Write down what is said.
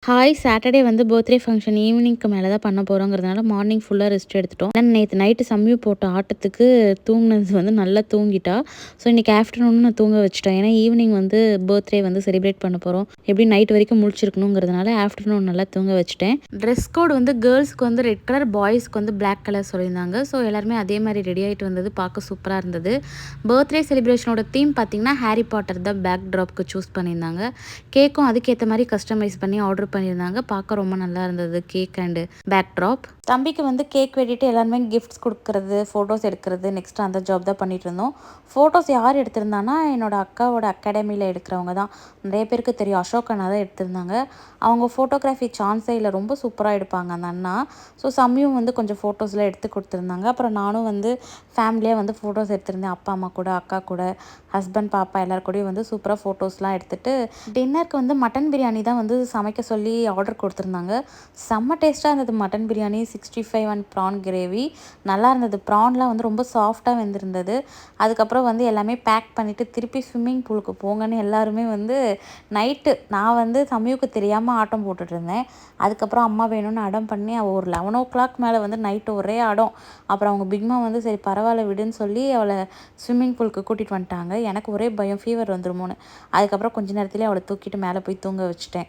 Hi! Saturday வந்து birthday function ஈவினிங்க்கு மேல தான் பண்ண போறோங்கிறதுனால மார்னிங் ஃபுல்லா ரெஸ்ட் எடுத்துட்டோம். நேத்து நைட்டு சம்யு போட்ட ஆட்டத்துக்கு தூங்குனது வந்து நல்லா தூங்கிட்டா. ஸோ இன்னைக்கு ஆஃப்டர்நூன் நான் தூங்க வச்சுட்டேன். ஏன்னா ஈவினிங் வந்து பர்த்டே வந்து செலிப்ரேட் பண்ண போறோம். எப்படியும் நைட் வரைக்கும் முழிச்சிருக்கணுங்கிறதுனால ஆஃப்டர்நூன் நல்லா தூங்க வச்சுட்டேன். ட்ரெஸ் கோட் வந்து கேர்ள்ஸ்க்கு வந்து ரெட் கலர், பாய்ஸ்க்கு வந்து பிளாக் கலர் சொல்லியிருந்தாங்க. ஸோ எல்லாருமே அதே மாரி ரெடி ஆயிட்டு வந்தது பார்க்க சூப்பரா இருந்தது. பர்த்டே செலிப்ரேஷனோட தீம் பார்த்தீங்கன்னா, ஹாரி பாட்டர் தான் பேக் ட்ராப்க்கு சூஸ் பண்ணியிருந்தாங்க. கேக்கும் அதுக்கேத்த மாரி கஸ்டமைஸ் பண்ணி ஆர்டர் பண்ணியிருந்தாங்க. பார்க்க ரொம்ப நல்லா இருந்தது கேக் அண்டு பேக் ட்ராப். தம்பிக்கு வந்து கேக் வெட்டிட்டு எல்லாருமே கிஃப்ட்ஸ் கொடுக்குறது, ஃபோட்டோஸ் எடுக்கிறது, நெக்ஸ்ட் அந்த ஜாப் தான் பண்ணிட்டு இருந்தோம். ஃபோட்டோஸ் யார் எடுத்திருந்தானா, என்னோட அக்காவோட அகாடமியில் எடுக்கிறவங்க தான். நிறைய பேருக்கு தெரியும், அசோக் அண்ணா தான் எடுத்திருந்தாங்க. அவங்க ஃபோட்டோகிராஃபி சான்ஸே இல்லை, ரொம்ப சூப்பராக எடுப்பாங்க அந்த அண்ணா. ஸோ சம்மியும் வந்து கொஞ்சம் ஃபோட்டோஸ்லாம் எடுத்து கொடுத்துருந்தாங்க. அப்புறம் நானும் வந்து ஃபேமிலியாக வந்து ஃபோட்டோஸ் எடுத்திருந்தேன். அப்பா அம்மா கூட, அக்கா கூட, ஹஸ்பண்ட், பாப்பா எல்லார் கூடயும் வந்து சூப்பராக ஃபோட்டோஸ்லாம் எடுத்துகிட்டு டின்னருக்கு வந்து மட்டன் பிரியாணி தான் வந்து சமைக்க சொல்லி ஆர்டர் கொடுத்துருந்தாங்க. செம்ம டேஸ்ட்டாக இருந்தது mutton biryani, 65 and prawn gravy நல்லா இருந்தது. ப்ரான்லாம் வந்து ரொம்ப சாஃப்டாக வெந்திருந்தது. அதுக்கப்புறம் வந்து எல்லாமே பேக் பண்ணிவிட்டு திருப்பி ஸ்விம்மிங் பூலுக்கு போங்கன்னு எல்லாருமே வந்து நைட்டு நான் வந்து சமயுக்கு தெரியாமல் ஆட்டம் போட்டுட்ருந்தேன். அதுக்கப்புறம் அம்மா வேணும்னு அடம் பண்ணி அவள் ஒரு 11 மேலே வந்து நைட்டு ஒரே ஆடம். அப்புறம் அவங்க பிக்மா வந்து சரி பரவாயில்ல விடுன்னு சொல்லி அவளை ஸ்விம்மிங் பூலுக்கு கூட்டிகிட்டு வந்துட்டாங்க. எனக்கு ஒரே பயம் ஃபீவர் வந்துருமோன்னு. அதுக்கப்புறம் கொஞ்ச நேரத்துலேயே அவளை தூக்கிட்டு மேலே போய் தூங்க வச்சுட்டேன்.